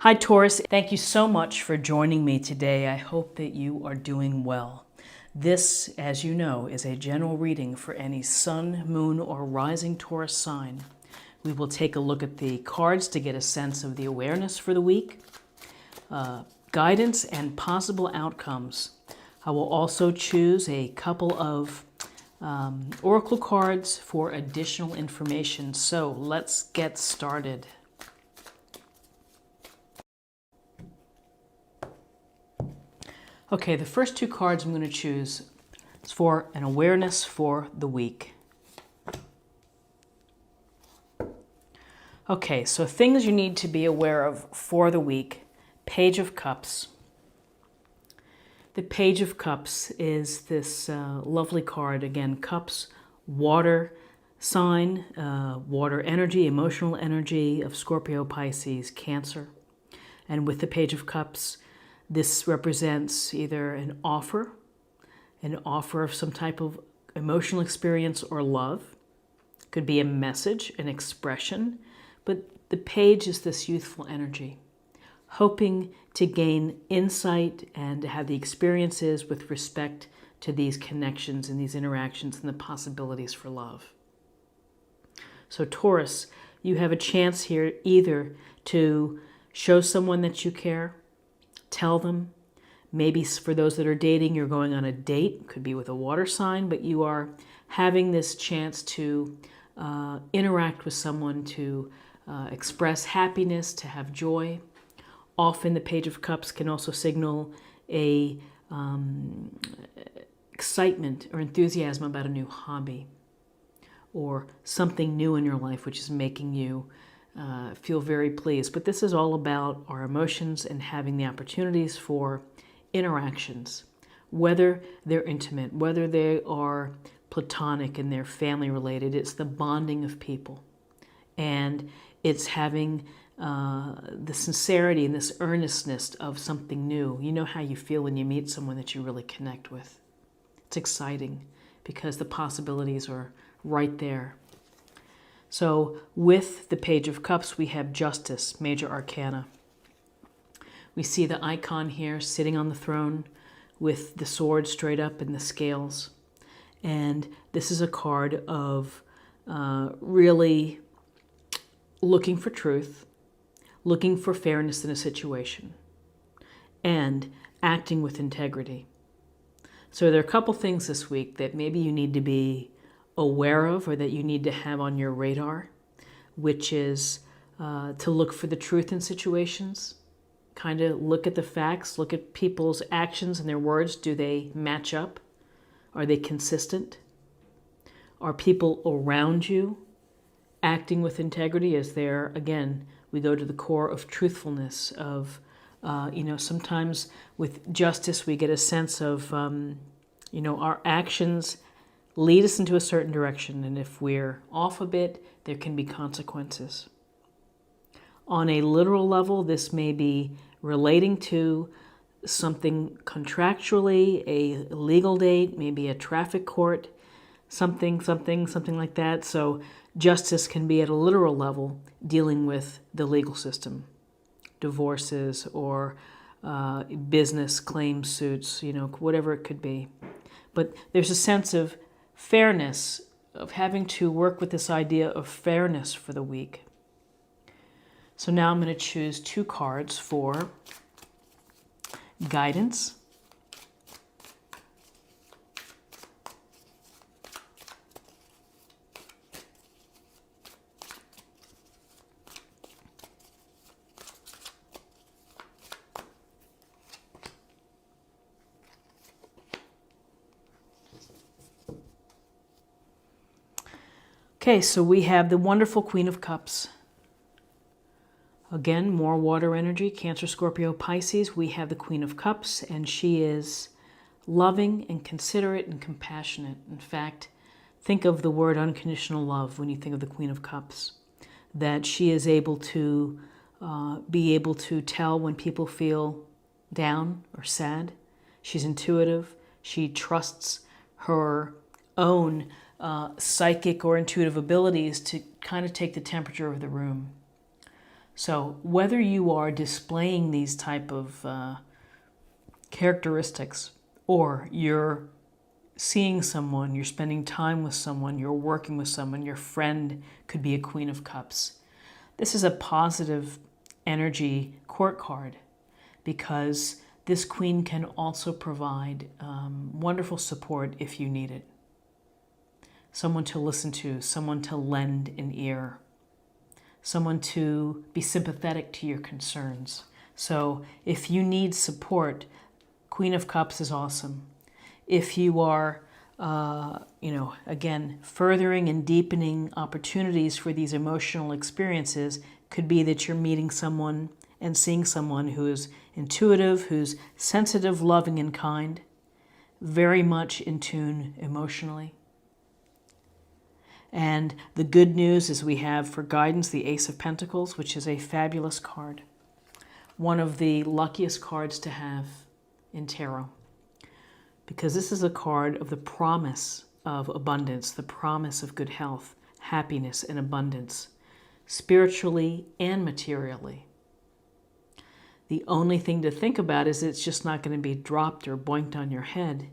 Hi Taurus, thank you so much for joining me today. I hope that you are doing well. This, as you know, is a general reading for any sun, moon, or rising Taurus sign. We will take a look at the cards to get a sense of the awareness for the week, guidance, and possible outcomes. I will also choose a couple of oracle cards for additional information. So let's get started. Okay, the first two cards I'm going to choose is for an awareness for the week. Okay, so things you need to be aware of for the week. Page of Cups. The Page of Cups is this lovely card. Again, cups, water sign, water energy, emotional energy of Scorpio, Pisces, Cancer. And with the Page of Cups, this represents either an offer of some type of emotional experience or love. It could be a message, an expression, but the page is this youthful energy, hoping to gain insight and to have the experiences with respect to these connections and these interactions and the possibilities for love. So Taurus, you have a chance here either to show someone that you care, tell them. Maybe for those that are dating, you're going on a date. Could be with a water sign, but you are having this chance to interact with someone, to express happiness, to have joy. Often the Page of Cups can also signal a excitement or enthusiasm about a new hobby or something new in your life which is making you feel very pleased. But this is all about our emotions and having the opportunities for interactions, whether they're intimate, whether they are platonic and they're family related. It's the bonding of people. And it's having the sincerity and this earnestness of something new. You know how you feel when you meet someone that you really connect with. It's exciting because the possibilities are right there. So with the Page of Cups, we have Justice, Major Arcana. We see the icon here sitting on the throne with the sword straight up and the scales. And this is a card of really looking for truth, looking for fairness in a situation, and acting with integrity. So there are a couple things this week that maybe you need to be aware of or that you need to have on your radar, which is to look for the truth in situations, kind of look at the facts, look at people's actions and their words. Do they match up? Are they consistent? Are people around you acting with integrity? Is there, again, we go to the core of truthfulness, of, sometimes with justice we get a sense of, our actions lead us into a certain direction, and if we're off a bit, there can be consequences. On a literal level, this may be relating to something contractually, a legal date, maybe a traffic court, something like that. So justice can be at a literal level dealing with the legal system, divorces or business claim suits, whatever it could be. But there's a sense of fairness, of having to work with this idea of fairness for the week. So now I'm going to choose two cards for guidance. Okay, so we have the wonderful Queen of Cups. Again, more water energy, Cancer, Scorpio, Pisces. We have the Queen of Cups, and she is loving and considerate and compassionate. In fact, think of the word unconditional love when you think of the Queen of Cups. That she is able to tell when people feel down or sad. She's intuitive. She trusts her own psychic or intuitive abilities to kind of take the temperature of the room. So whether you are displaying these type of characteristics, or you're seeing someone, you're spending time with someone, you're working with someone, your friend could be a Queen of Cups. This is a positive energy court card, because this queen can also provide wonderful support if you need it. Someone to listen to, someone to lend an ear, someone to be sympathetic to your concerns. So if you need support, Queen of Cups is awesome. If you are, again, furthering and deepening opportunities for these emotional experiences, could be that you're meeting someone and seeing someone who is intuitive, who's sensitive, loving, and kind, very much in tune emotionally. And the good news is we have for guidance the Ace of Pentacles, which is a fabulous card. One of the luckiest cards to have in tarot, because this is a card of the promise of abundance, the promise of good health, happiness, and abundance, spiritually and materially. The only thing to think about is it's just not going to be dropped or boinked on your head.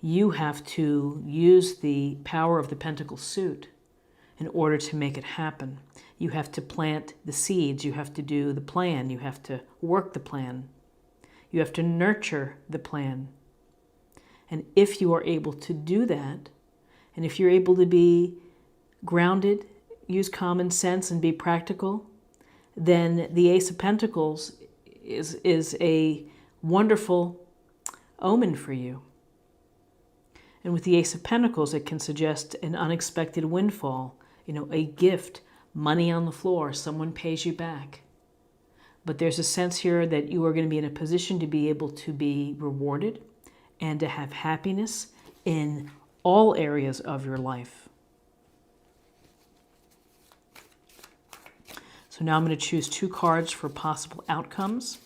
You have to use the power of the Pentacle suit in order to make it happen. You have to plant the seeds, you have to do the plan, you have to work the plan, you have to nurture the plan. And if you are able to do that, and if you're able to be grounded, use common sense and be practical, then the Ace of Pentacles is a wonderful omen for you. And with the Ace of Pentacles, it can suggest an unexpected windfall, a gift, money on the floor, someone pays you back. But there's a sense here that you are going to be in a position to be able to be rewarded and to have happiness in all areas of your life. So now I'm going to choose 2 cards for possible outcomes.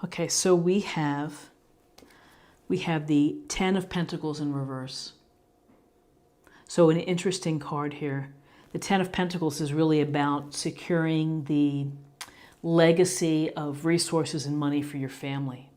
Okay, so we have the 10 of Pentacles in reverse. So an interesting card here. The 10 of Pentacles is really about securing the legacy of resources and money for your family.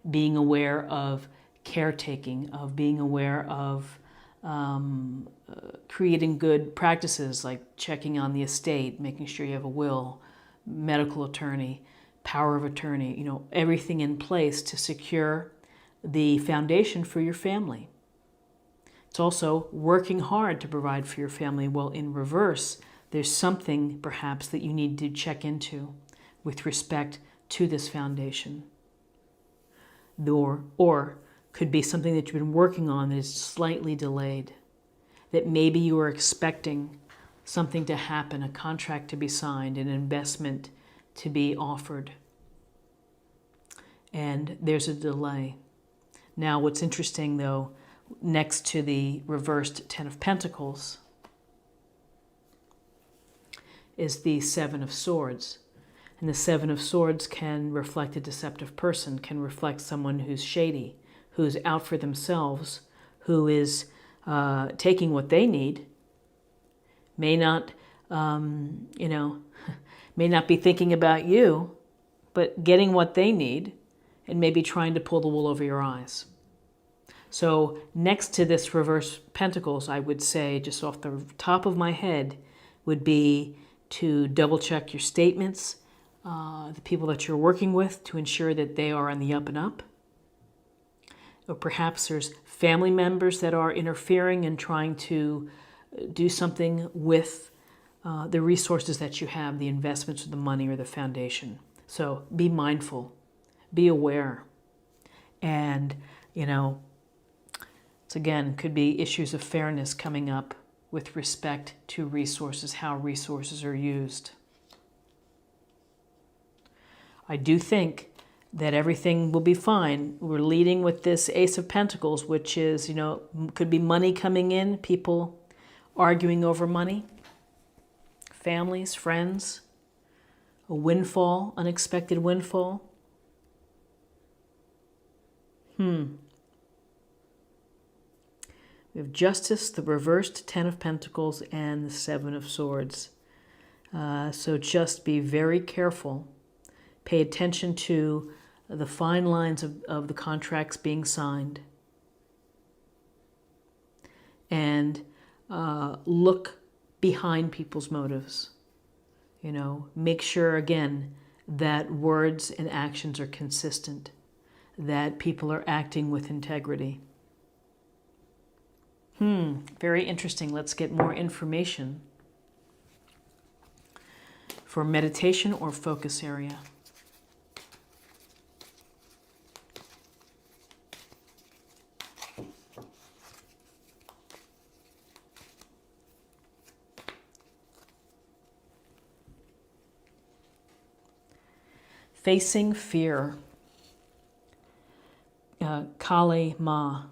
Being aware of caretaking, of being aware of creating good practices like checking on the estate, making sure you have a will, medical attorney, power of attorney, everything in place to secure the foundation for your family. It's also working hard to provide for your family. Well, in reverse, there's something perhaps that you need to check into with respect to this foundation. Or could be something that you've been working on that is slightly delayed, that maybe you were expecting something to happen, a contract to be signed, an investment to be offered, and there's a delay. Now, what's interesting, though, next to the reversed 10 of Pentacles is the 7 of Swords. And the 7 of Swords can reflect a deceptive person, can reflect someone who's shady, who's out for themselves, who is taking what they need, may not, may not be thinking about you, but getting what they need and maybe trying to pull the wool over your eyes. So next to this reverse Pentacles, I would say, just off the top of my head, would be to double check your statements, the people that you're working with, to ensure that they are on the up and up. Or perhaps there's family members that are interfering and trying to do something with the resources that you have, the investments or the money or the foundation. So be mindful, be aware. And, it's again, could be issues of fairness coming up with respect to resources, how resources are used. I do think that everything will be fine. We're leading with this Ace of Pentacles, which is, could be money coming in, people arguing over money. families, friends, a windfall, unexpected windfall. We have Justice, the reversed Ten of Pentacles, and the Seven of Swords. So just be very careful. Pay attention to the fine lines of the contracts being signed. And look behind people's motives. You know, make sure, again, that words and actions are consistent, that people are acting with integrity. Very interesting. Let's get more information for meditation or focus area. Facing fear. Kali Ma.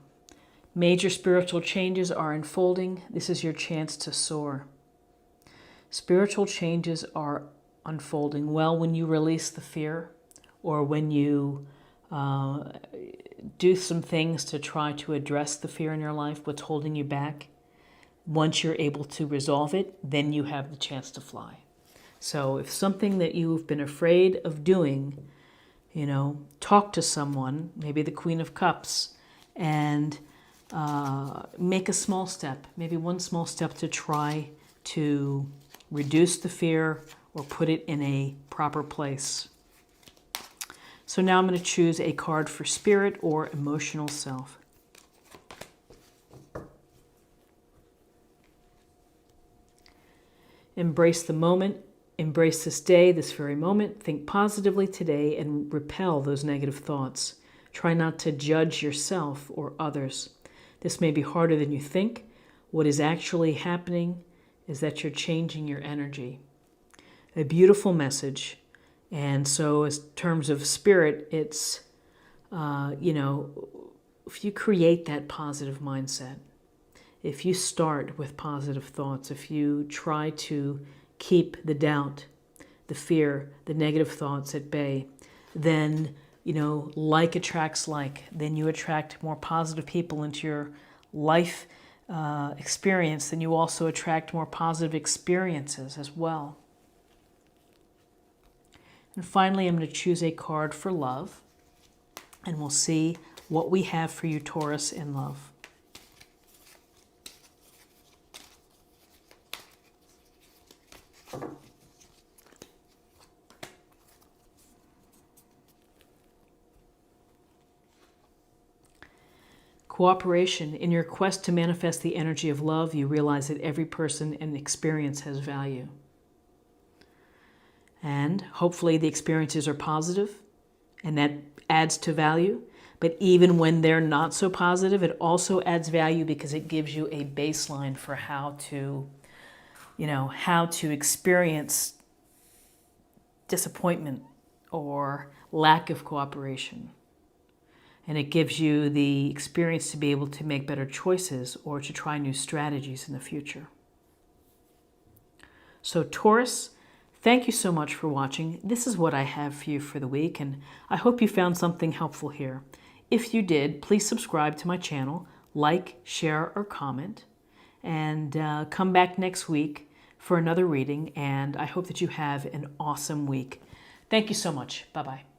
Major spiritual changes are unfolding. This is your chance to soar. Spiritual changes are unfolding well when you release the fear, or when you do some things to try to address the fear in your life, what's holding you back. Once you're able to resolve it, then you have the chance to fly. So if something that you've been afraid of doing, you know, talk to someone, maybe the Queen of Cups, and make a small step, maybe one small step to try to reduce the fear or put it in a proper place. So now I'm going to choose a card for spirit or emotional self. Embrace the moment. Embrace this day, this very moment. Think positively today and repel those negative thoughts. Try not to judge yourself or others. This may be harder than you think. What is actually happening is that you're changing your energy. A beautiful message. And so in terms of spirit, it's, you know, if you create that positive mindset, if you start with positive thoughts, if you try to keep the doubt, the fear, the negative thoughts at bay, then, you know, like attracts like. Then you attract more positive people into your life experience. Then you also attract more positive experiences as well. And finally, I'm going to choose a card for love. And we'll see what we have for you, Taurus, in love. Cooperation. In your quest to manifest the energy of love, you realize that every person and experience has value. And hopefully the experiences are positive, and that adds to value. But even when they're not so positive, it also adds value because it gives you a baseline for how to, you know, how to experience disappointment or lack of cooperation. And it gives you the experience to be able to make better choices or to try new strategies in the future. So Taurus, thank you so much for watching. This is what I have for you for the week, and I hope you found something helpful here. If you did, please subscribe to my channel, like, share, or comment, and come back next week for another reading, and I hope that you have an awesome week. Thank you so much. Bye-bye.